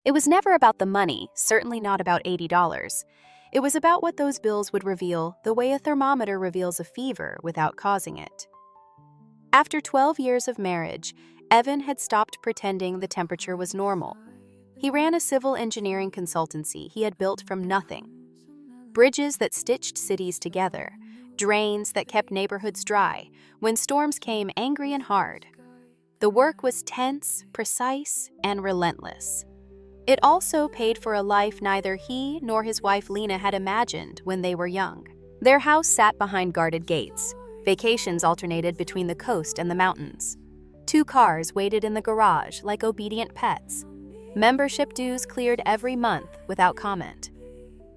It was never about the money, certainly not about $80. It was about what those bills would reveal, the way a thermometer reveals a fever without causing it. After 12 years of marriage, Evan had stopped pretending the temperature was normal. He ran a civil engineering consultancy he had built from nothing. Bridges that stitched cities together, drains that kept neighborhoods dry when storms came angry and hard. The work was tense, precise, and relentless. It also paid for a life neither he nor his wife Lena had imagined when they were young. Their house sat behind guarded gates. Vacations alternated between the coast and the mountains. 2 cars waited in the garage like obedient pets. Membership dues cleared every month without comment.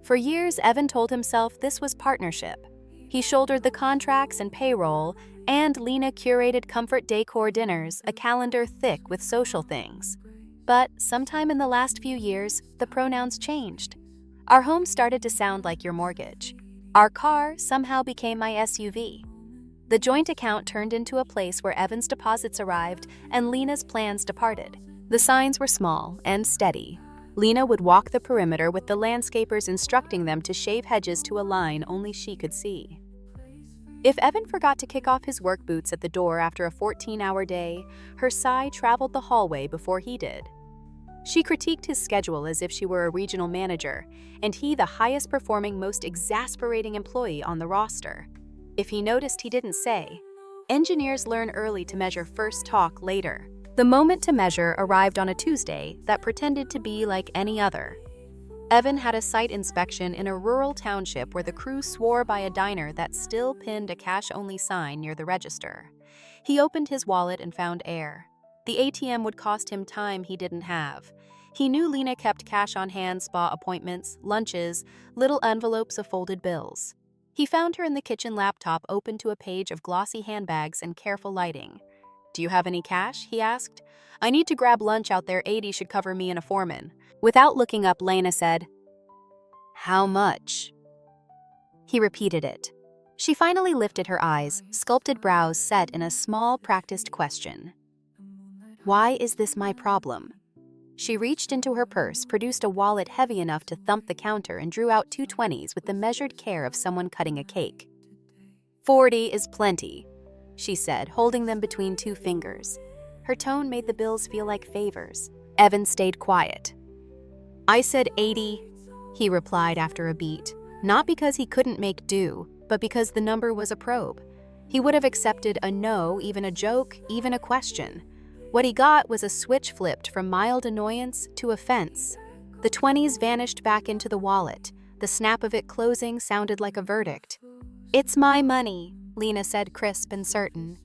For years, Evan told himself this was partnership. He shouldered the contracts and payroll, and Lena curated comfort decor dinners, a calendar thick with social things. But sometime in the last few years, the pronouns changed. Our home started to sound like your mortgage. Our car somehow became my SUV. The joint account turned into a place where Evan's deposits arrived and Lena's plans departed. The signs were small and steady. Lena would walk the perimeter with the landscapers instructing them to shave hedges to a line only she could see. If Evan forgot to kick off his work boots at the door after a 14-hour day, her sigh traveled the hallway before he did. She critiqued his schedule as if she were a regional manager, and he the highest-performing, most exasperating employee on the roster. If he noticed he didn't say, engineers learn early to measure first, talk later. The moment to measure arrived on a Tuesday that pretended to be like any other. Evan had a site inspection in a rural township where the crew swore by a diner that still pinned a cash-only sign near the register. He opened his wallet and found air. The ATM would cost him time he didn't have. He knew Lena kept cash on hand, spa appointments, lunches, little envelopes of folded bills. He found her in the kitchen laptop open to a page of glossy handbags and careful lighting. "Do you have any cash?" he asked. "I need to grab lunch out there. 80 should cover me and a foreman." Without looking up, Lena said, "How much?" He repeated it. She finally lifted her eyes, sculpted brows set in a small, practiced question. "Why is this my problem?" She reached into her purse, produced a wallet heavy enough to thump the counter, and drew out 2 20s with the measured care of someone cutting a cake. 40 is plenty," she said, holding them between 2 fingers. Her tone made the bills feel like favors. Evan stayed quiet. "I said 80, he replied after a beat, not because he couldn't make do, but because the number was a probe. He would have accepted a no, even a joke, even a question. What he got was a switch flipped from mild annoyance to offense. The 20s vanished back into the wallet. The snap of it closing sounded like a verdict. "It's my money," Lena said, crisp and certain.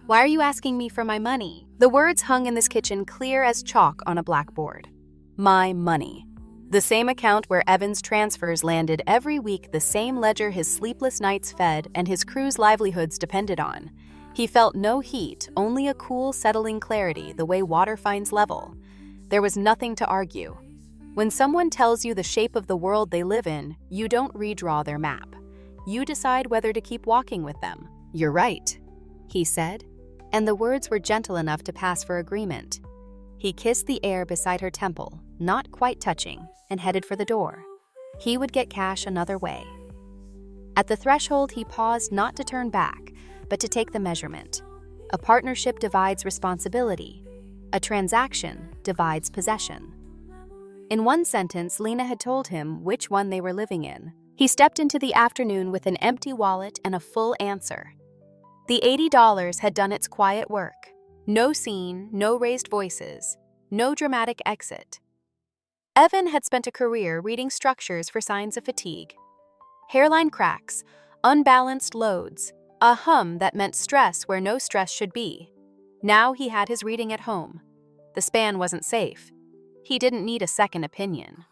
"Why are you asking me for my money?" The words hung in this kitchen clear as chalk on a blackboard. My money. The same account where Evan's transfers landed every week, the same ledger his sleepless nights fed and his crew's livelihoods depended on. He felt no heat, only a cool, settling clarity, the way water finds level. There was nothing to argue. When someone tells you the shape of the world they live in, you don't redraw their map. You decide whether to keep walking with them. "You're right," he said, and the words were gentle enough to pass for agreement. He kissed the air beside her temple, not quite touching, and headed for the door. He would get cash another way. At the threshold, he paused not to turn back, but to take the measurement. A partnership divides responsibility. A transaction divides possession. In one sentence, Lena had told him which one they were living in. He stepped into the afternoon with an empty wallet and a full answer. The $80 had done its quiet work. No scene, no raised voices, no dramatic exit. Evan had spent a career reading structures for signs of fatigue. Hairline cracks, unbalanced loads, a hum that meant stress where no stress should be. Now he had his reading at home. The span wasn't safe. He didn't need a second opinion.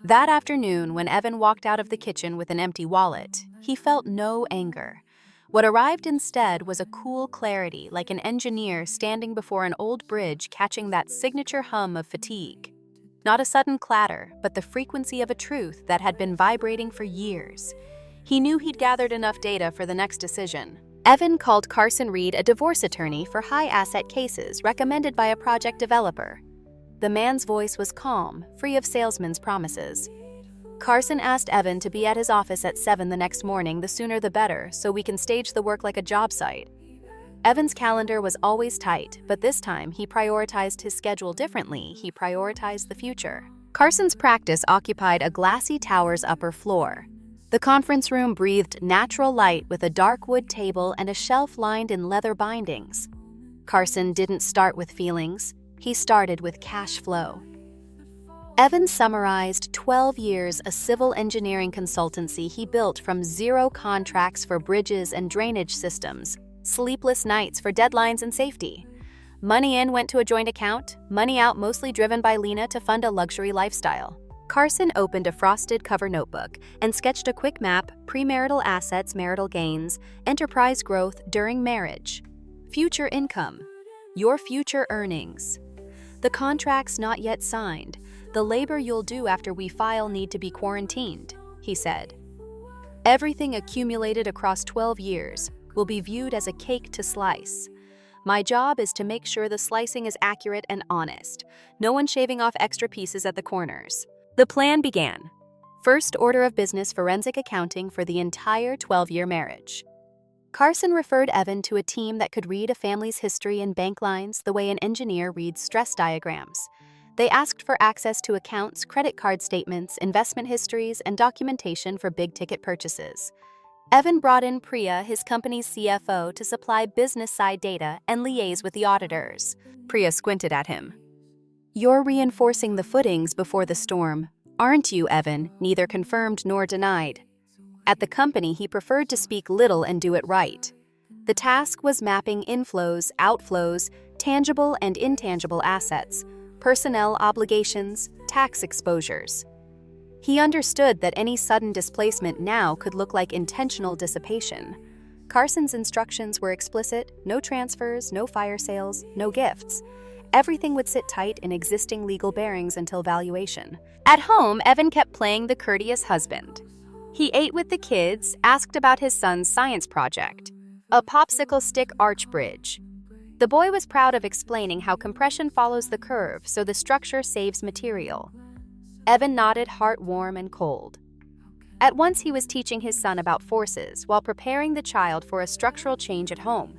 That afternoon, when Evan walked out of the kitchen with an empty wallet, he felt no anger. What arrived instead was a cool clarity, like an engineer standing before an old bridge catching that signature hum of fatigue. Not a sudden clatter, but the frequency of a truth that had been vibrating for years. He knew he'd gathered enough data for the next decision. Evan called Carson Reed, a divorce attorney for high-asset cases recommended by a project developer. The man's voice was calm, free of salesman's promises. Carson asked Evan to be at his office at 7 the next morning, the sooner the better, so we can stage the work like a job site. Evan's calendar was always tight, but this time he prioritized his schedule differently. He prioritized the future. Carson's practice occupied a glassy tower's upper floor. The conference room breathed natural light with a dark wood table and a shelf lined in leather bindings. Carson didn't start with feelings. He started with cash flow. Evan summarized 12 years a civil engineering consultancy he built from zero contracts for bridges and drainage systems, sleepless nights for deadlines and safety. Money in went to a joint account, money out mostly driven by Lena to fund a luxury lifestyle. Carson opened a frosted cover notebook and sketched a quick map: premarital assets, marital gains, enterprise growth during marriage, future income, your future earnings. The contracts not yet signed. The labor you'll do after we file need to be quarantined, he said. Everything accumulated across 12 years will be viewed as a cake to slice. My job is to make sure the slicing is accurate and honest. No one shaving off extra pieces at the corners. The plan began. First order of business: forensic accounting for the entire 12-year marriage. Carson referred Evan to a team that could read a family's history and bank lines the way an engineer reads stress diagrams. They asked for access to accounts, credit card statements, investment histories, and documentation for big-ticket purchases. Evan brought in Priya, his company's CFO, to supply business-side data and liaise with the auditors. Priya squinted at him. "You're reinforcing the footings before the storm, aren't you, Evan?" Neither confirmed nor denied. At the company, he preferred to speak little and do it right. The task was mapping inflows, outflows, tangible and intangible assets, personnel obligations, tax exposures. He understood that any sudden displacement now could look like intentional dissipation. Carson's instructions were explicit: no transfers, no fire sales, no gifts. Everything would sit tight in existing legal bearings until valuation. At home, Evan kept playing the courteous husband. He ate with the kids, asked about his son's science project, a popsicle stick arch bridge. The boy was proud of explaining how compression follows the curve, so the structure saves material. Evan nodded, heart warm and cold. At once he was teaching his son about forces while preparing the child for a structural change at home.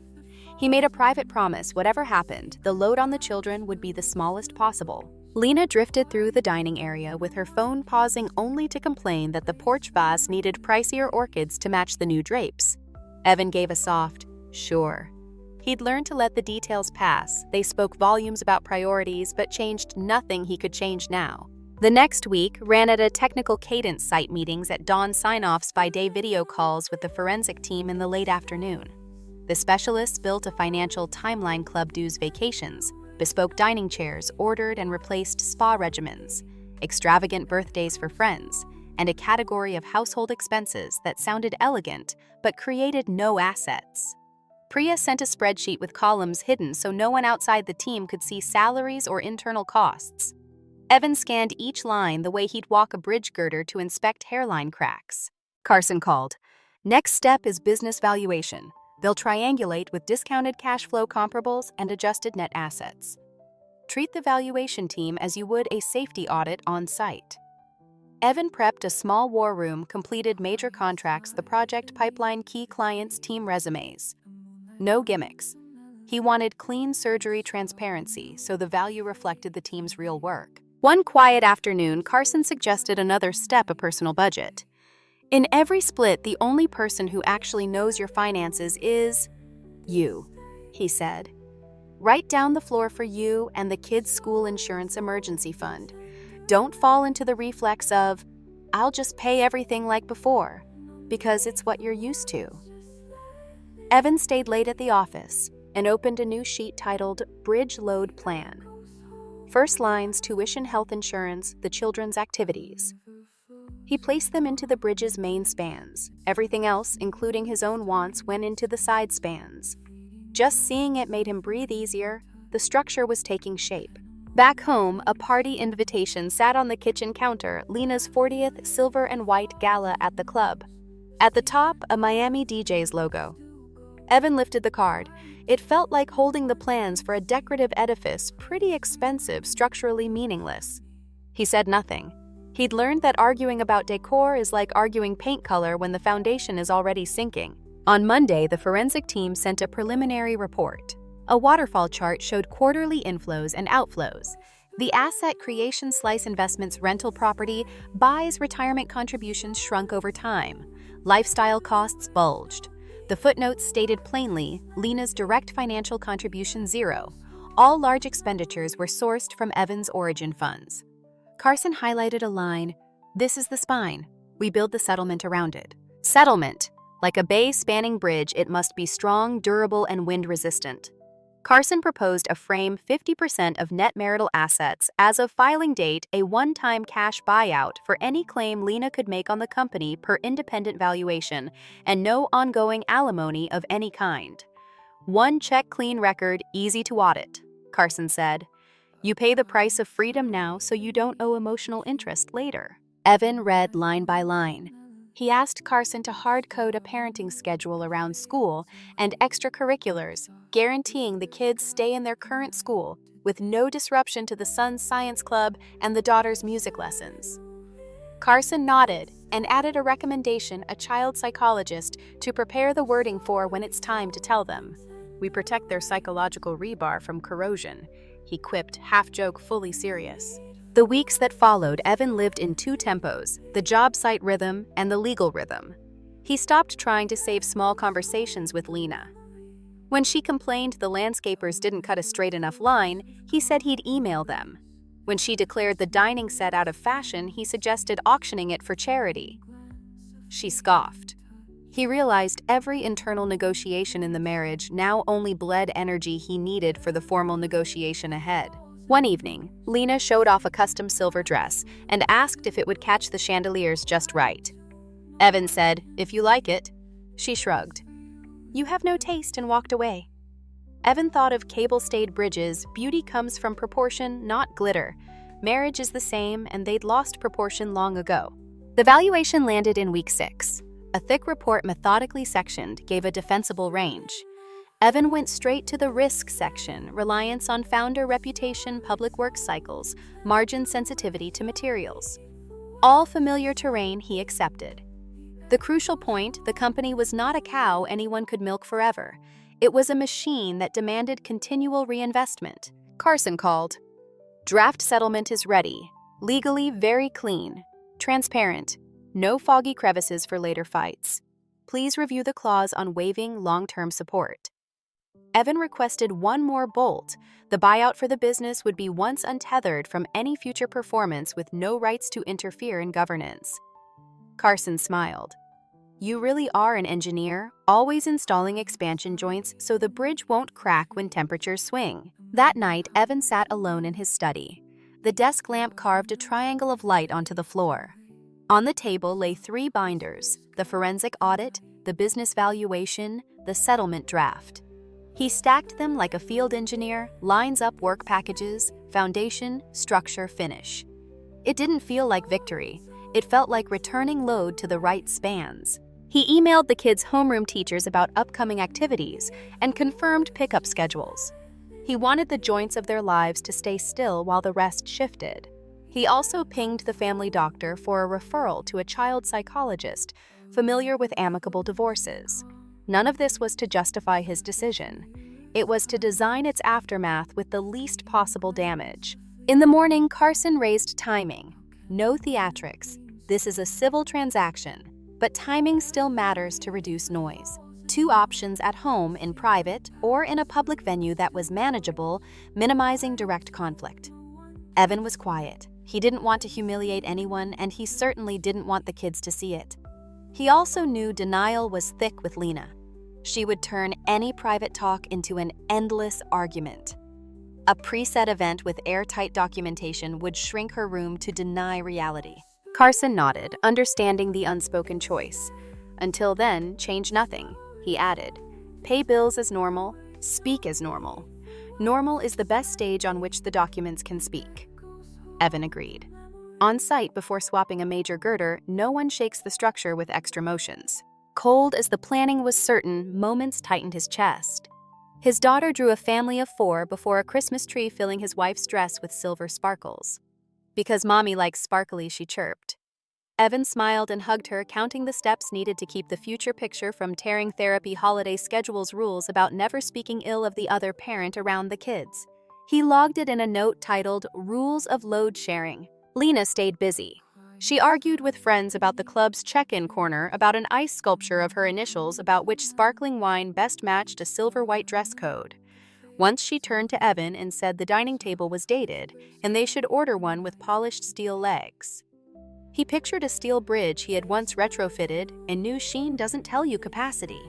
He made a private promise: whatever happened, the load on the children would be the smallest possible. Lena drifted through the dining area with her phone, pausing only to complain that the porch vase needed pricier orchids to match the new drapes. Evan gave a soft, "Sure." He'd learned to let the details pass. They spoke volumes about priorities, but changed nothing he could change now. The next week ran at a technical cadence site meetings at dawn, sign-offs by day video calls with the forensic team in the late afternoon. The specialists built a financial timeline: club dues, vacations, bespoke dining chairs, ordered and replaced spa regimens, extravagant birthdays for friends, and a category of household expenses that sounded elegant but created no assets. Priya sent a spreadsheet with columns hidden so no one outside the team could see salaries or internal costs. Evan scanned each line the way he'd walk a bridge girder to inspect hairline cracks. Carson called. "Next step is business valuation. They'll triangulate with discounted cash flow comparables and adjusted net assets. Treat the valuation team as you would a safety audit on site." Evan prepped a small war room, completed major contracts, the project pipeline, key clients, team resumes. No gimmicks. He wanted clean surgery transparency so the value reflected the team's real work. One quiet afternoon, Carson suggested another step: a personal budget. "In every split, the only person who actually knows your finances is you," he said. "Write down the floor for you and the kids' school insurance emergency fund. Don't fall into the reflex of, 'I'll just pay everything like before,' because it's what you're used to." Evan stayed late at the office and opened a new sheet titled Bridge Load Plan. First lines: tuition, health insurance, the children's activities. He placed them into the bridge's main spans. Everything else, including his own wants, went into the side spans. Just seeing it made him breathe easier. The structure was taking shape. Back home, a party invitation sat on the kitchen counter: Lena's 40th silver and white gala at the club. At the top, a Miami DJ's logo. Evan lifted the card. It felt like holding the plans for a decorative edifice, pretty expensive, structurally meaningless. He said nothing. He'd learned that arguing about decor is like arguing paint color when the foundation is already sinking. On Monday, the forensic team sent a preliminary report. A waterfall chart showed quarterly inflows and outflows. The asset creation Slice Investments rental property buys retirement contributions shrunk over time. Lifestyle costs bulged. The footnotes stated plainly, Lena's direct financial contribution zero. All large expenditures were sourced from Evan's origin funds. Carson highlighted a line, "This is the spine. We build the settlement around it." Settlement. Like a bay-spanning bridge, it must be strong, durable, and wind-resistant. Carson proposed a frame 50% of net marital assets as of filing date, a one-time cash buyout for any claim Lena could make on the company per independent valuation, and no ongoing alimony of any kind. "One check clean record, easy to audit," Carson said. "You pay the price of freedom now so you don't owe emotional interest later." Evan read line by line. He asked Carson to hard-code a parenting schedule around school and extracurriculars, guaranteeing the kids stay in their current school with no disruption to the son's science club and the daughter's music lessons. Carson nodded and added a recommendation, a child psychologist, to prepare the wording for when it's time to tell them. "We protect their psychological rebar from corrosion," he quipped, half-joke, fully serious. The weeks that followed, Evan lived in two tempos, the job site rhythm and the legal rhythm. He stopped trying to save small conversations with Lena. When she complained the landscapers didn't cut a straight enough line, he said he'd email them. When she declared the dining set out of fashion, he suggested auctioning it for charity. She scoffed. He realized every internal negotiation in the marriage now only bled energy he needed for the formal negotiation ahead. One evening, Lena showed off a custom silver dress and asked if it would catch the chandeliers just right. Evan said, "If you like it." She shrugged. "You have no taste," and walked away. Evan thought of cable-stayed bridges. Beauty comes from proportion, not glitter. Marriage is the same, and they'd lost proportion long ago. The valuation landed in week 6. A thick report methodically sectioned gave a defensible range. Evan went straight to the risk section, reliance on founder reputation, public works cycles, margin sensitivity to materials. All familiar terrain he accepted. The crucial point, the company was not a cow anyone could milk forever. It was a machine that demanded continual reinvestment. Carson called. "Draft settlement is ready. Legally very clean. Transparent. No foggy crevices for later fights. Please review the clause on waiving long-term support." Evan requested one more bolt. The buyout for the business would be once untethered from any future performance with no rights to interfere in governance. Carson smiled. "You really are an engineer, always installing expansion joints so the bridge won't crack when temperatures swing." That night, Evan sat alone in his study. The desk lamp carved a triangle of light onto the floor. On the table lay 3 binders, the forensic audit, the business valuation, the settlement draft. He stacked them like a field engineer, lines up work packages, foundation, structure, finish. It didn't feel like victory. It felt like returning load to the right spans. He emailed the kids' homeroom teachers about upcoming activities and confirmed pickup schedules. He wanted the joints of their lives to stay still while the rest shifted. He also pinged the family doctor for a referral to a child psychologist familiar with amicable divorces. None of this was to justify his decision. It was to design its aftermath with the least possible damage. In the morning, Carson raised timing. No theatrics. This is a civil transaction, but timing still matters to reduce noise. 2 options at home, in private, or in a public venue that was manageable, minimizing direct conflict. Evan was quiet. He didn't want to humiliate anyone, and he certainly didn't want the kids to see it. He also knew denial was thick with Lena. She would turn any private talk into an endless argument. A preset event with airtight documentation would shrink her room to deny reality. Carson nodded, understanding the unspoken choice. "Until then, change nothing," he added. "Pay bills as normal, speak as normal. Normal is the best stage on which the documents can speak." Evan agreed. On site, before swapping a major girder, no one shakes the structure with extra motions. Cold as the planning was certain, moments tightened his chest. His daughter drew a family of 4 before a Christmas tree filling his wife's dress with silver sparkles. Because mommy likes sparkly, she chirped. Evan smiled and hugged her, counting the steps needed to keep the future picture from tearing therapy holiday schedule's rules about never speaking ill of the other parent around the kids. He logged it in a note titled Rules of Load Sharing. Lena stayed busy. She argued with friends about the club's check-in corner about an ice sculpture of her initials about which sparkling wine best matched a silver-white dress code. Once she turned to Evan and said the dining table was dated and they should order one with polished steel legs. He pictured a steel bridge he had once retrofitted and knew sheen doesn't tell you capacity.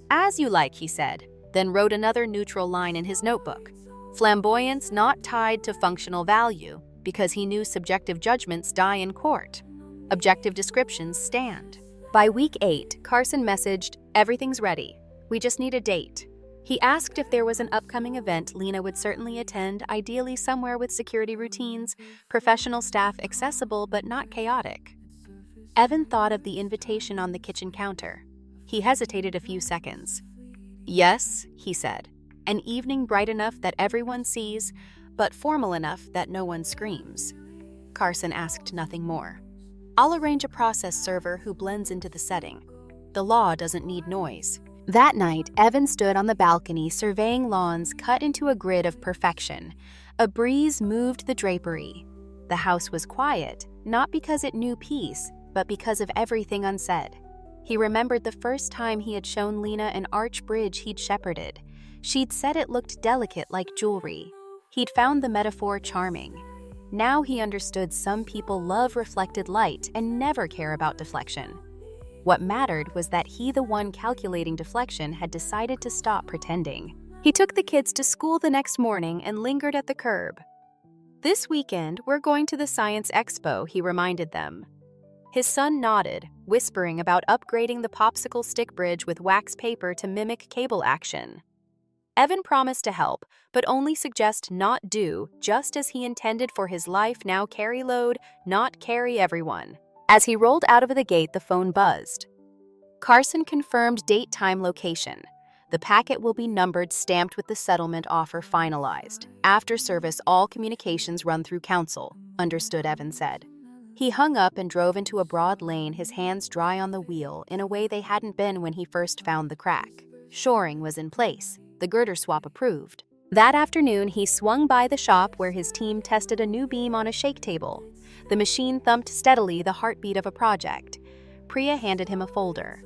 As you like, he said, then wrote another neutral line in his notebook. Flamboyance not tied to functional value, because he knew subjective judgments die in court. Objective descriptions stand. By week 8, Carson messaged, "Everything's ready. We just need a date." He asked if there was an upcoming event Lena would certainly attend, ideally somewhere with security routines, professional staff accessible but not chaotic. Evan thought of the invitation on the kitchen counter. He hesitated a few seconds. "Yes," he said. "An evening bright enough that everyone sees, but formal enough that no one screams." Carson asked nothing more. "I'll arrange a process server who blends into the setting. The law doesn't need noise." That night, Evan stood on the balcony surveying lawns cut into a grid of perfection. A breeze moved the drapery. The house was quiet, not because it knew peace, but because of everything unsaid. He remembered the first time he had shown Lena an arch bridge he'd shepherded. She'd said it looked delicate like jewelry. He'd found the metaphor charming. Now he understood some people love reflected light and never care about deflection. What mattered was that he, the one calculating deflection, had decided to stop pretending. He took the kids to school the next morning and lingered at the curb. "This weekend, we're going to the Science Expo," he reminded them. His son nodded, whispering about upgrading the popsicle stick bridge with wax paper to mimic cable action. Evan promised to help, but only suggest not do, just as he intended for his life now carry load, not carry everyone. As he rolled out of the gate, the phone buzzed. Carson confirmed date, time, location. The packet will be numbered, stamped with the settlement offer finalized. After service, all communications run through counsel, understood, Evan said. He hung up and drove into a broad lane, his hands dry on the wheel in a way they hadn't been when he first found the crack. Shoring was in place, the girder swap approved. That afternoon, he swung by the shop where his team tested a new beam on a shake table. The machine thumped steadily, the heartbeat of a project. Priya handed him a folder.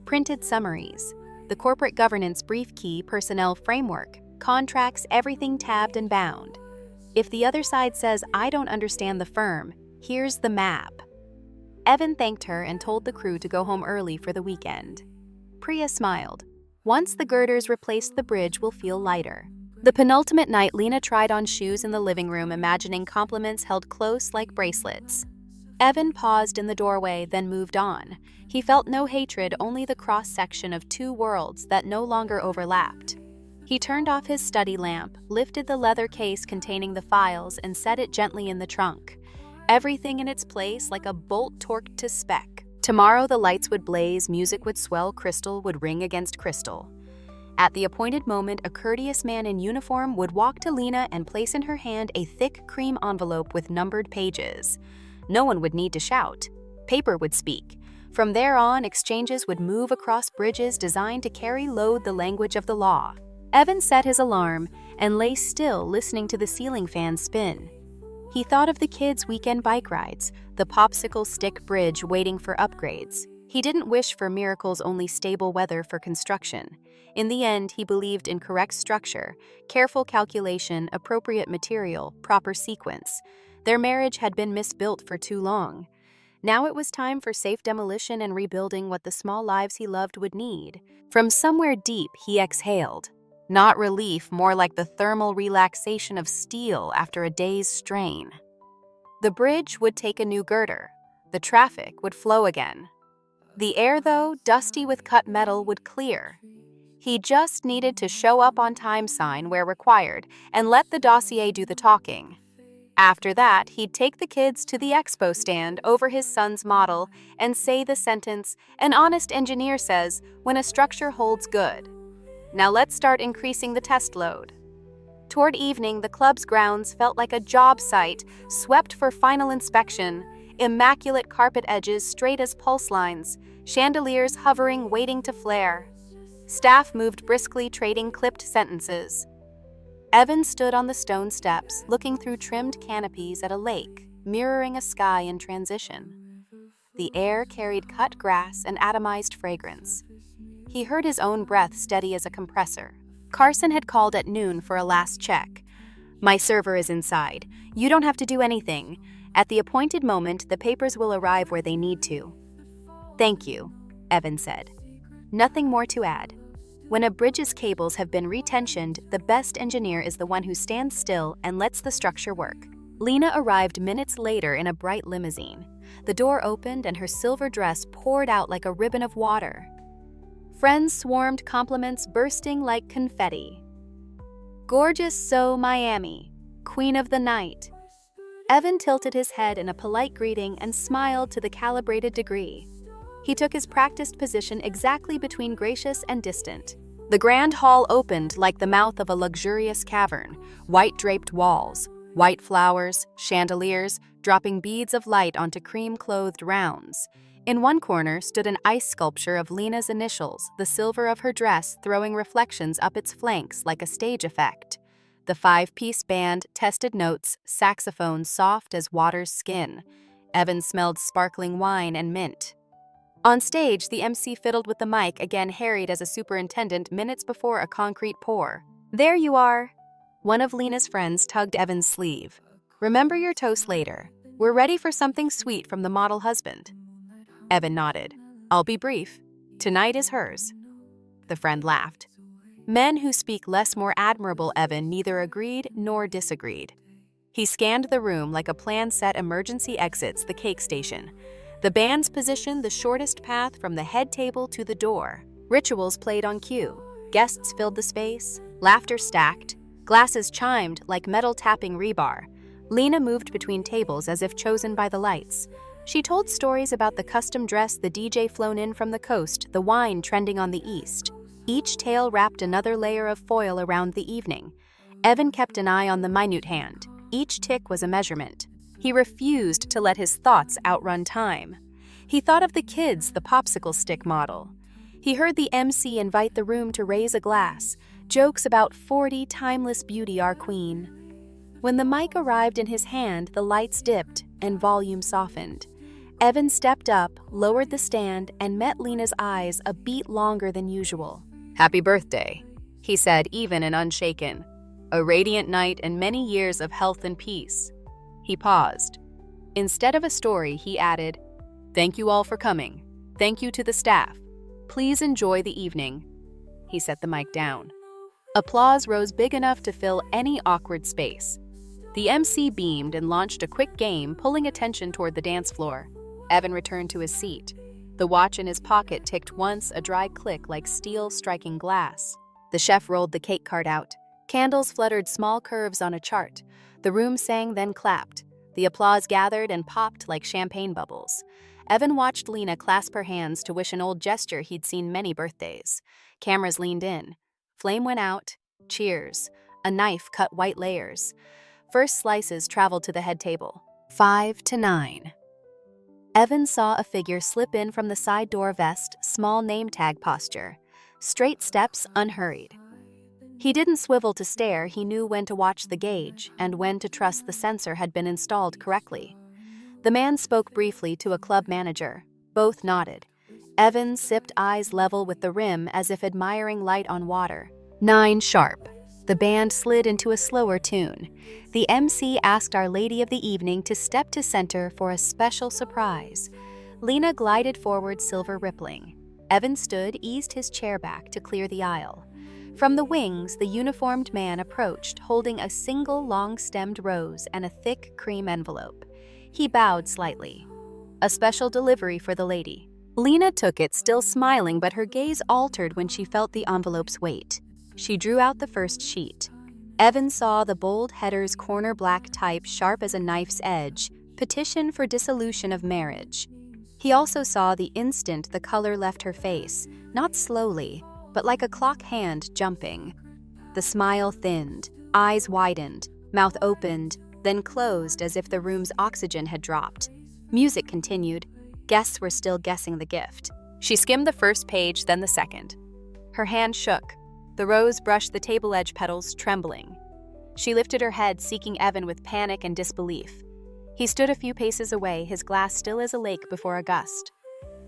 Printed summaries, the corporate governance brief key, personnel framework, contracts, everything tabbed and bound. If the other side says, "I don't understand the firm," here's the map. Evan thanked her and told the crew to go home early for the weekend. Priya smiled. "Once the girders replace the bridge, will feel lighter." The penultimate night, Lena tried on shoes in the living room, imagining compliments held close like bracelets. Evan paused in the doorway, then moved on. He felt no hatred, only the cross-section of two worlds that no longer overlapped. He turned off his study lamp, lifted the leather case containing the files, and set it gently in the trunk. Everything in its place like a bolt torqued to spec. Tomorrow the lights would blaze, music would swell, crystal would ring against crystal. At the appointed moment, a courteous man in uniform would walk to Lena and place in her hand a thick cream envelope with numbered pages. No one would need to shout. Paper would speak. From there on, exchanges would move across bridges designed to carry load the language of the law. Evan set his alarm and lay still, listening to the ceiling fan spin. He thought of the kids' weekend bike rides, the popsicle stick bridge waiting for upgrades. He didn't wish for miracles, only stable weather for construction. In the end, he believed in correct structure, careful calculation, appropriate material, proper sequence. Their marriage had been misbuilt for too long. Now it was time for safe demolition and rebuilding what the small lives he loved would need. From somewhere deep, he exhaled. Not relief, more like the thermal relaxation of steel after a day's strain. The bridge would take a new girder. The traffic would flow again. The air, though, dusty with cut metal, would clear. He just needed to show up on time, sign where required, and let the dossier do the talking. After that, he'd take the kids to the expo stand over his son's model and say the sentence, "An honest engineer says, when a structure holds good. Now let's start increasing the test load." Toward evening, the club's grounds felt like a job site, swept for final inspection, immaculate carpet edges straight as pulse lines, chandeliers hovering waiting to flare. Staff moved briskly, trading clipped sentences. Evan stood on the stone steps, looking through trimmed canopies at a lake, mirroring a sky in transition. The air carried cut grass and atomized fragrance. He heard his own breath steady as a compressor. Carson had called at noon for a last check. "My server is inside. You don't have to do anything. At the appointed moment, the papers will arrive where they need to." "Thank you," Evan said. Nothing more to add. When a bridge's cables have been retensioned, the best engineer is the one who stands still and lets the structure work. Lena arrived minutes later in a bright limousine. The door opened and her silver dress poured out like a ribbon of water. Friends swarmed, compliments bursting like confetti. "Gorgeous so Miami, queen of the night." Evan tilted his head in a polite greeting and smiled to the calibrated degree. He took his practiced position exactly between gracious and distant. The grand hall opened like the mouth of a luxurious cavern, white-draped walls, white flowers, chandeliers, dropping beads of light onto cream-clothed rounds. In one corner stood an ice sculpture of Lena's initials, the silver of her dress throwing reflections up its flanks like a stage effect. The five-piece band tested notes, saxophone soft as water's skin. Evan smelled sparkling wine and mint. On stage, the MC fiddled with the mic, again harried as a superintendent minutes before a concrete pour. "There you are." One of Lena's friends tugged Evan's sleeve. "Remember your toast later. We're ready for something sweet from the model husband." Evan nodded. "I'll be brief. Tonight is hers." The friend laughed. Men who speak less more admirable Evan neither agreed nor disagreed. He scanned the room like a plan set emergency exits the cake station. The bands positioned the shortest path from the head table to the door. Rituals played on cue. Guests filled the space. Laughter stacked. Glasses chimed like metal tapping rebar. Lena moved between tables as if chosen by the lights. She told stories about the custom dress the DJ flown in from the coast, the wine trending on the east. Each tale wrapped another layer of foil around the evening. Evan kept an eye on the minute hand. Each tick was a measurement. He refused to let his thoughts outrun time. He thought of the kids, the popsicle stick model. He heard the MC invite the room to raise a glass, jokes about 40 timeless beauty our queen. When the mic arrived in his hand, the lights dipped and volume softened. Evan stepped up, lowered the stand, and met Lena's eyes a beat longer than usual. "Happy birthday," he said, even and unshaken. "A radiant night and many years of health and peace." He paused. Instead of a story, he added, "Thank you all for coming. Thank you to the staff. Please enjoy the evening." He set the mic down. Applause rose big enough to fill any awkward space. The MC beamed and launched a quick game, pulling attention toward the dance floor. Evan returned to his seat. The watch in his pocket ticked once, a dry click like steel striking glass. The chef rolled the cake cart out. Candles fluttered small curves on a chart. The room sang, then clapped. The applause gathered and popped like champagne bubbles. Evan watched Lena clasp her hands to wish an old gesture he'd seen many birthdays. Cameras leaned in. Flame went out. Cheers. A knife cut white layers. First slices traveled to the head table. 5 to 9. Evan saw a figure slip in from the side door vest, small name tag posture. Straight steps, unhurried. He didn't swivel to stare. He knew when to watch the gauge and when to trust the sensor had been installed correctly. The man spoke briefly to a club manager. Both nodded. Evan sipped, eyes level with the rim as if admiring light on water. 9 sharp. The band slid into a slower tune. The MC asked Our Lady of the Evening to step to center for a special surprise. Lena glided forward, silver rippling. Evan stood, eased his chair back to clear the aisle. From the wings, the uniformed man approached, holding a single long-stemmed rose and a thick cream envelope. He bowed slightly. "A special delivery for the lady." Lena took it, still smiling, but her gaze altered when she felt the envelope's weight. She drew out the first sheet. Evan saw the bold header's corner black type sharp as a knife's edge, petition for dissolution of marriage. He also saw the instant the color left her face, not slowly, but like a clock hand jumping. The smile thinned, eyes widened, mouth opened, then closed as if the room's oxygen had dropped. Music continued. Guests were still guessing the gift. She skimmed the first page, then the second. Her hand shook. The rose brushed the table edge petals, trembling. She lifted her head, seeking Evan with panic and disbelief. He stood a few paces away, his glass still as a lake before a gust.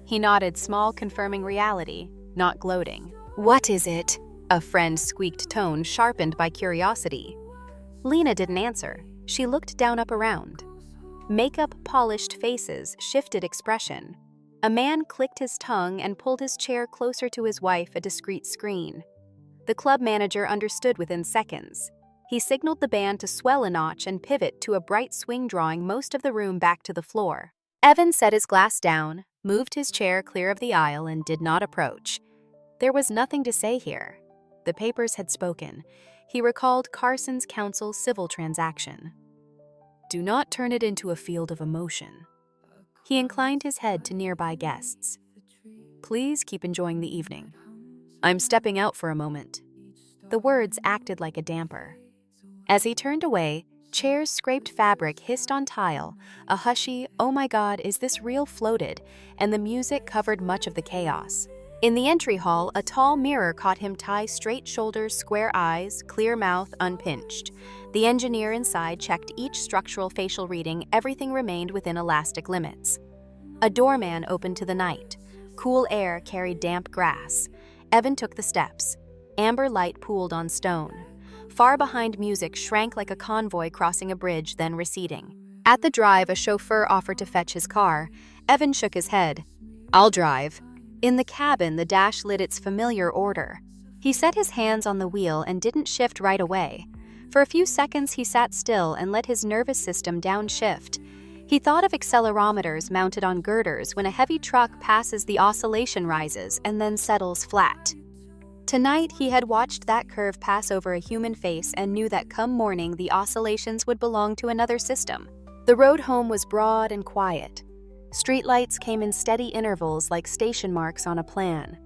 He nodded, small, confirming reality, not gloating. "What is it?" A friend's squeaked tone, sharpened by curiosity. Lena didn't answer. She looked down up around. Makeup-polished faces shifted expression. A man clicked his tongue and pulled his chair closer to his wife, a discreet screen. The club manager understood within seconds. He signaled the band to swell a notch and pivot to a bright swing, drawing most of the room back to the floor. Evan set his glass down, moved his chair clear of the aisle, and did not approach. There was nothing to say here. The papers had spoken. He recalled Carson's counsel's civil transaction. Do not turn it into a field of emotion. He inclined his head to nearby guests. Please keep enjoying the evening. I'm stepping out for a moment. The words acted like a damper. As he turned away, chairs scraped fabric, hissed on tile, a hushy, "Oh my God, is this real?" floated, and the music covered much of the chaos. In the entry hall, a tall mirror caught him tie straight shoulders, square eyes, clear mouth, unpinched. The engineer inside checked each structural facial reading. Everything remained within elastic limits. A doorman opened to the night. Cool air carried damp grass. Evan took the steps. Amber light pooled on stone. Far behind, music shrank like a convoy crossing a bridge, then receding. At the drive, a chauffeur offered to fetch his car. Evan shook his head. I'll drive. In the cabin, the dash lit its familiar order. He set his hands on the wheel and didn't shift right away. For a few seconds, he sat still and let his nervous system downshift. He thought of accelerometers mounted on girders. When a heavy truck passes, the oscillation rises and then settles flat. Tonight, he had watched that curve pass over a human face and knew that come morning, the oscillations would belong to another system. The road home was broad and quiet. Streetlights came in steady intervals like station marks on a plan.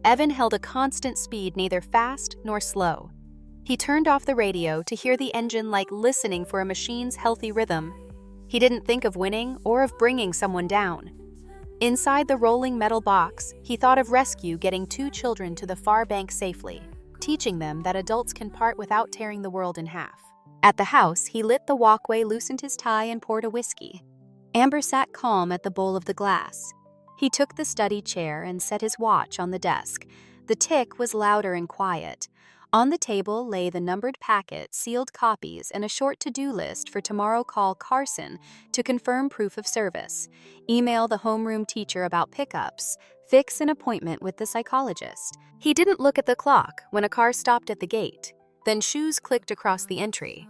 Evan held a constant speed, neither fast nor slow. He turned off the radio to hear the engine like listening for a machine's healthy rhythm. He didn't think of winning or of bringing someone down. Inside the rolling metal box, he thought of rescue, getting 2 children to the far bank safely, teaching them that adults can part without tearing the world in half. At the house, he lit the walkway, loosened his tie, and poured a whiskey. Amber sat calm at the bowl of the glass. He took the study chair and set his watch on the desk. The tick was louder and quiet. On the table lay the numbered packet, sealed copies, and a short to-do list for tomorrow. Call Carson to confirm proof of service. Email the homeroom teacher about pickups. Fix an appointment with the psychologist. He didn't look at the clock when a car stopped at the gate. Then shoes clicked across the entry.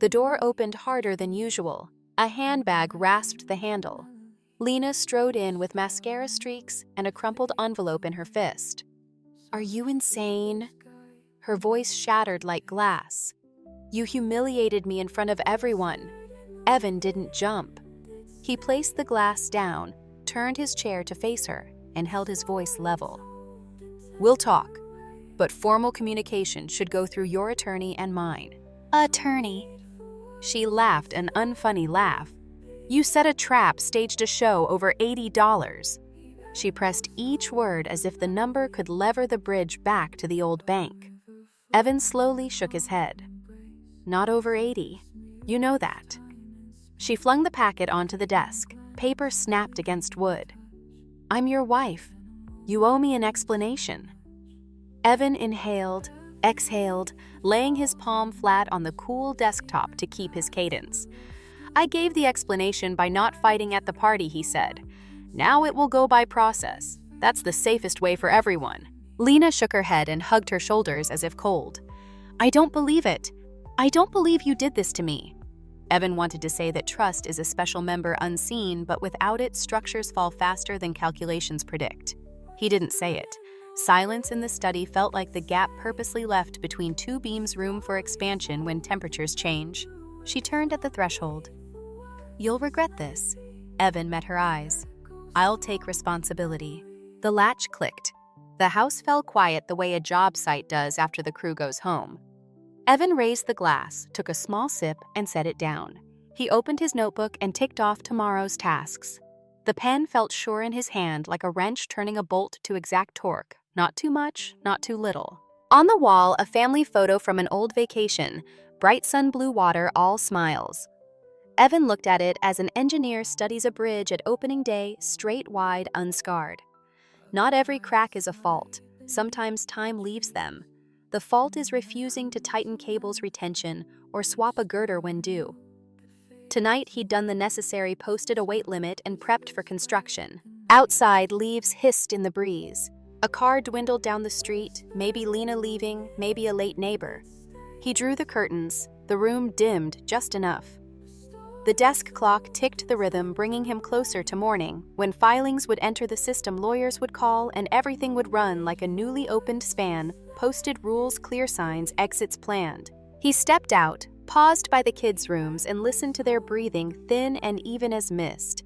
The door opened harder than usual. A handbag rasped the handle. Lena strode in with mascara streaks and a crumpled envelope in her fist. Are you insane? Her voice shattered like glass. You humiliated me in front of everyone. Evan didn't jump. He placed the glass down, turned his chair to face her, and held his voice level. We'll talk, but formal communication should go through your attorney and mine. Attorney? She laughed an unfunny laugh. You set a trap, staged a show, over $80. She pressed each word as if the number could lever the bridge back to the old bank. Evan slowly shook his head. Not over 80. You know that. She flung the packet onto the desk. Paper snapped against wood. I'm your wife. You owe me an explanation. Evan inhaled, exhaled, laying his palm flat on the cool desktop to keep his cadence. I gave the explanation by not fighting at the party, he said. Now it will go by process. That's the safest way for everyone. Lena shook her head and hugged her shoulders as if cold. I don't believe it. I don't believe you did this to me. Evan wanted to say that trust is a special member unseen, but without it, structures fall faster than calculations predict. He didn't say it. Silence in the study felt like the gap purposely left between two beams' room for expansion when temperatures change. She turned at the threshold. "You'll regret this." Evan met her eyes. "I'll take responsibility." The latch clicked. The house fell quiet the way a job site does after the crew goes home. Evan raised the glass, took a small sip, and set it down. He opened his notebook and ticked off tomorrow's tasks. The pen felt sure in his hand, like a wrench turning a bolt to exact torque. Not too much, not too little. On the wall, a family photo from an old vacation, bright sun blue water, all smiles. Evan looked at it as an engineer studies a bridge at opening day, straight, wide, unscarred. Not every crack is a fault. Sometimes time leaves them. The fault is refusing to tighten cables retention or swap a girder when due. Tonight, he'd done the necessary, posted a weight limit, and prepped for construction. Outside, leaves hissed in the breeze. A car dwindled down the street, maybe Lena leaving, maybe a late neighbor. He drew the curtains. The room dimmed just enough. The desk clock ticked the rhythm, bringing him closer to morning, when filings would enter the system, lawyers would call, and everything would run like a newly opened span, posted rules, clear signs, exits planned. He stepped out, paused by the kids' rooms, and listened to their breathing, thin and even as mist.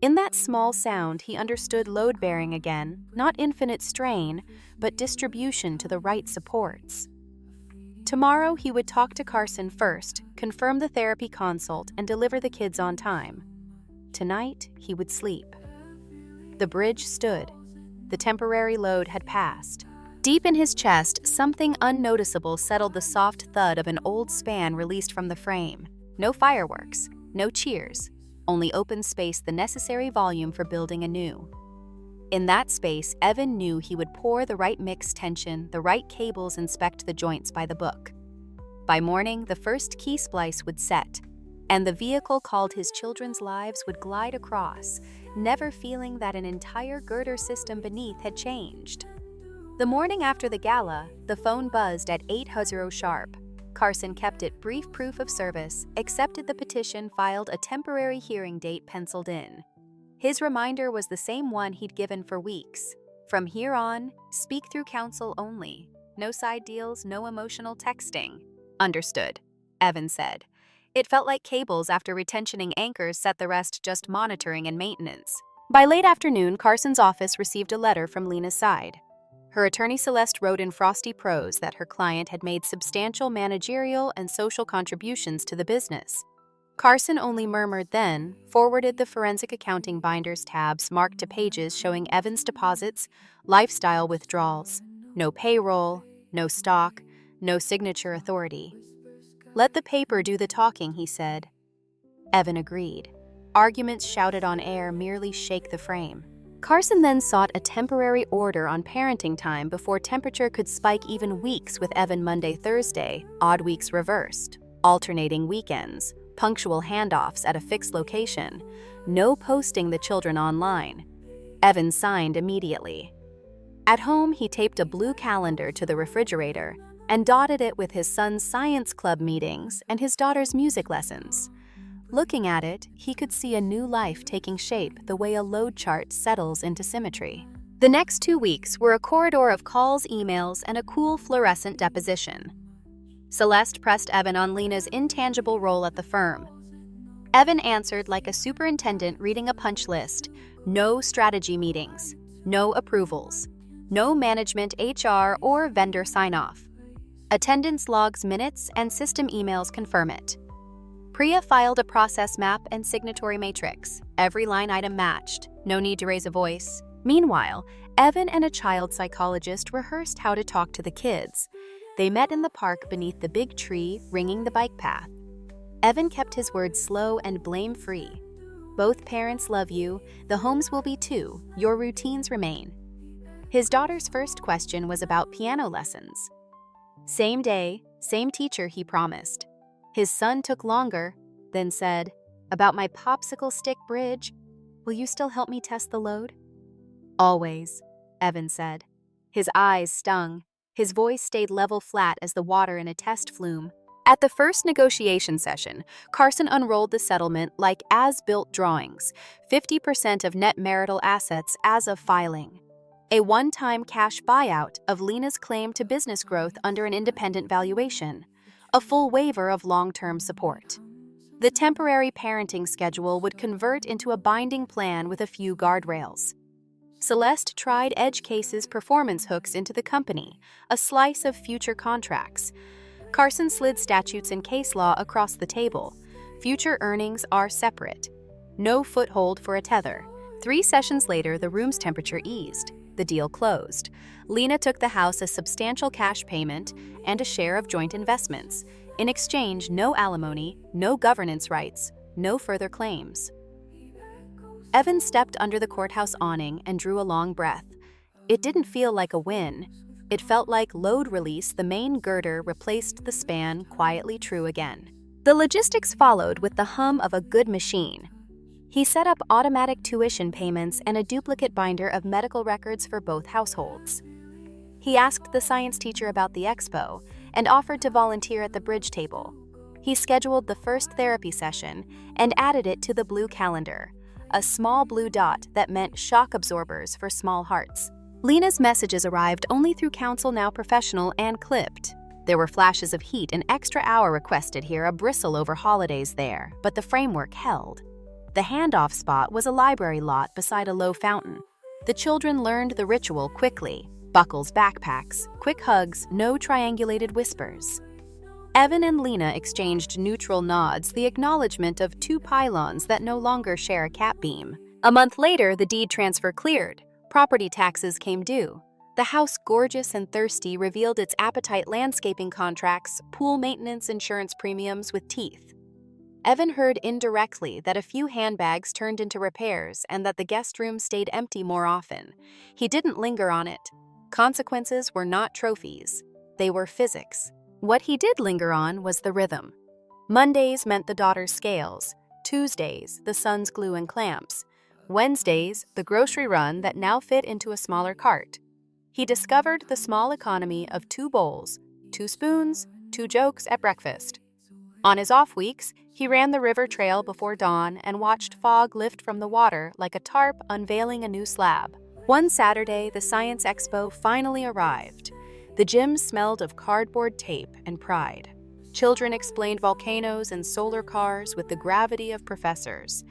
In that small sound, he understood load-bearing again, not infinite strain, but distribution to the right supports. Tomorrow, he would talk to Carson first, confirm the therapy consult, and deliver the kids on time. Tonight, he would sleep. The bridge stood. The temporary load had passed. Deep in his chest, something unnoticeable settled, the soft thud of an old span released from the frame. No fireworks, no cheers, only open space, the necessary volume for building anew. In that space, Evan knew he would pour the right mix tension, the right cables, inspect the joints by the book. By morning, the first key splice would set, and the vehicle called his children's lives would glide across, never feeling that an entire girder system beneath had changed. The morning after the gala, the phone buzzed at 8:00 sharp. Carson kept it brief, proof of service, accepted the petition, filed a temporary hearing date penciled in. His reminder was the same one he'd given for weeks. From here on, speak through counsel only. No side deals, no emotional texting. "Understood," Evan said. It felt like cables after retentioning anchors, set the rest just monitoring and maintenance. By late afternoon, Carson's office received a letter from Lena's side. Her attorney Celeste wrote in frosty prose that her client had made substantial managerial and social contributions to the business. Carson only murmured, then forwarded the forensic accounting binders tabs marked to pages showing Evan's deposits, lifestyle withdrawals. No payroll, no stock, no signature authority. "Let the paper do the talking," he said. Evan agreed. Arguments shouted on air merely shake the frame. Carson then sought a temporary order on parenting time before temperature could spike even weeks with Evan Monday, Thursday, odd weeks reversed, alternating weekends, punctual handoffs at a fixed location, no posting the children online. Evan signed immediately. At home, he taped a blue calendar to the refrigerator and dotted it with his son's science club meetings and his daughter's music lessons. Looking at it, he could see a new life taking shape the way a load chart settles into symmetry. The next 2 weeks were a corridor of calls, emails, and a cool fluorescent deposition. Celeste pressed Evan on Lena's intangible role at the firm. Evan answered like a superintendent reading a punch list. No strategy meetings, no approvals, no management, HR, or vendor sign-off. Attendance logs, minutes, and system emails confirm it. Priya filed a process map and signatory matrix. Every line item matched. No need to raise a voice. Meanwhile, Evan and a child psychologist rehearsed how to talk to the kids. They met in the park beneath the big tree, ringing the bike path. Evan kept his words slow and blame-free. "Both parents love you. The homes will be too. Your routines remain." His daughter's first question was about piano lessons. Same day, same teacher, he promised. His son took longer, then said, "About my popsicle stick bridge, will you still help me test the load?" "Always," Evan said. His eyes stung. His voice stayed level flat as the water in a test flume. At the first negotiation session, Carson unrolled the settlement like as-built drawings, 50% of net marital assets as of filing. a one-time cash buyout of Lena's claim to business growth under an independent valuation, a full waiver of long-term support. The temporary parenting schedule would convert into a binding plan with a few guardrails. Celeste tried Edge Case's performance hooks into the company, a slice of future contracts. Carson slid statutes and case law across the table. Future earnings are separate. No foothold for a tether. 3 sessions later, the room's temperature eased. The deal closed. Lena took the house a substantial cash payment and a share of joint investments. In exchange, no alimony, no governance rights, no further claims. Evan stepped under the courthouse awning and drew a long breath. It didn't feel like a win. It felt like load release. The main girder replaced the span, quietly true again. The logistics followed with the hum of a good machine. He set up automatic tuition payments and a duplicate binder of medical records for both households. He asked the science teacher about the expo and offered to volunteer at the bridge table. He scheduled the first therapy session and added it to the blue calendar, a small blue dot that meant shock absorbers for small hearts. Lena's messages arrived only through Counsel Now Professional and clipped. There were flashes of heat, an extra hour requested here, a bristle over holidays there, but the framework held. The handoff spot was a library lot beside a low fountain. The children learned the ritual quickly. Buckles, backpacks, quick hugs, no triangulated whispers. Evan and Lena exchanged neutral nods, the acknowledgement of 2 pylons that no longer share a cap beam. A month later, the deed transfer cleared. Property taxes came due. The house, gorgeous and thirsty, revealed its appetite: landscaping contracts, pool maintenance, insurance premiums with teeth. Evan heard indirectly that a few handbags turned into repairs and that the guest room stayed empty more often. He didn't linger on it. Consequences were not trophies. They were physics. What he did linger on was the rhythm. Mondays meant the daughter's scales. Tuesdays, the son's glue and clamps. Wednesdays, the grocery run that now fit into a smaller cart. He discovered the small economy of 2 bowls, 2 spoons, 2 jokes at breakfast. On his off weeks, he ran the river trail before dawn and watched fog lift from the water like a tarp unveiling a new slab. One Saturday, the Science Expo finally arrived. The gym smelled of cardboard tape and pride. Children explained volcanoes and solar cars with the gravity of professors.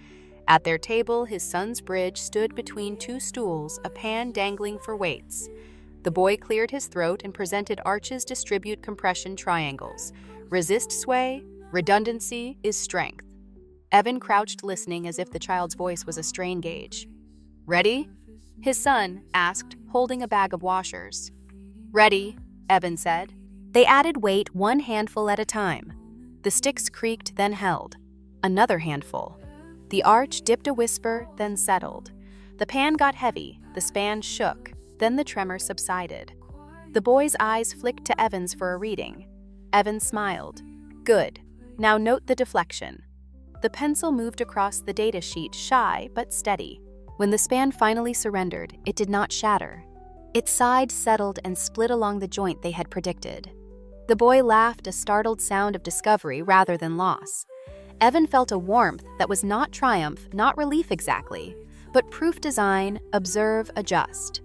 At their table, his son's bridge stood between 2 stools, a pan dangling for weights. The boy cleared his throat and presented arches distribute compression triangles. Resist sway, redundancy is strength. Evan crouched listening as if the child's voice was a strain gauge. Ready? His son asked, holding a bag of washers. Ready, Evan said. They added weight 1 handful at a time. The sticks creaked, then held. Another handful. The arch dipped a whisper, then settled. The pan got heavy, the span shook, then the tremor subsided. The boy's eyes flicked to Evan's for a reading. Evan smiled. Good. Now note the deflection. The pencil moved across the data sheet, shy but steady. When the span finally surrendered, it did not shatter. It sighed, settled, and split along the joint they had predicted. The boy laughed, a startled sound of discovery rather than loss. Evan felt a warmth that was not triumph, not relief exactly, but proof design, observe, adjust.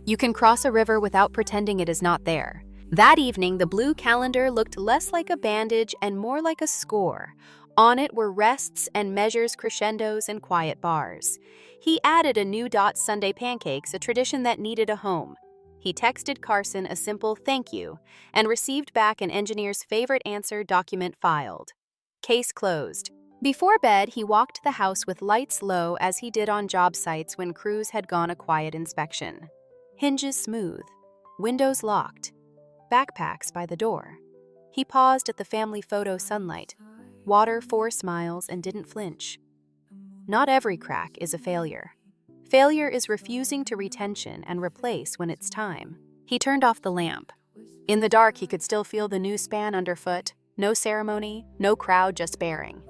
You can cross a river without pretending it is not there. That evening, the blue calendar looked less like a bandage and more like a score. On it were rests and measures, crescendos, and quiet bars. He added a new Sunday pancakes, a tradition that needed a home. He texted Carson a simple thank you and received back an engineer's favorite answer, document filed. Case closed. Before bed, he walked the house with lights low as he did on job sites when crews had gone a quiet inspection. Hinges smooth, windows locked, backpacks by the door. He paused at the family photo sunlight. Water 4 smiles and didn't flinch. Not every crack is a failure. Failure is refusing to retention and replace when it's time. He turned off the lamp. In the dark, he could still feel the new span underfoot. No ceremony, no crowd, just bearing.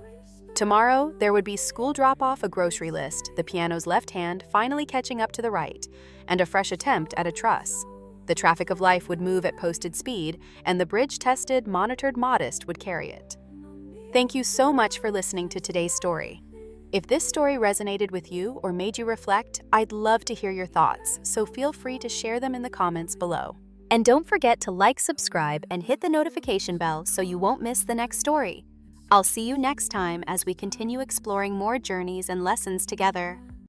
Tomorrow, there would be school drop-off, a grocery list, the piano's left hand finally catching up to the right, and a fresh attempt at a truss. The traffic of life would move at posted speed, and the bridge-tested, monitored modest would carry it. Thank you so much for listening to today's story. If this story resonated with you or made you reflect, I'd love to hear your thoughts, so feel free to share them in the comments below. And don't forget to like, subscribe, and hit the notification bell so you won't miss the next story. I'll see you next time as we continue exploring more journeys and lessons together.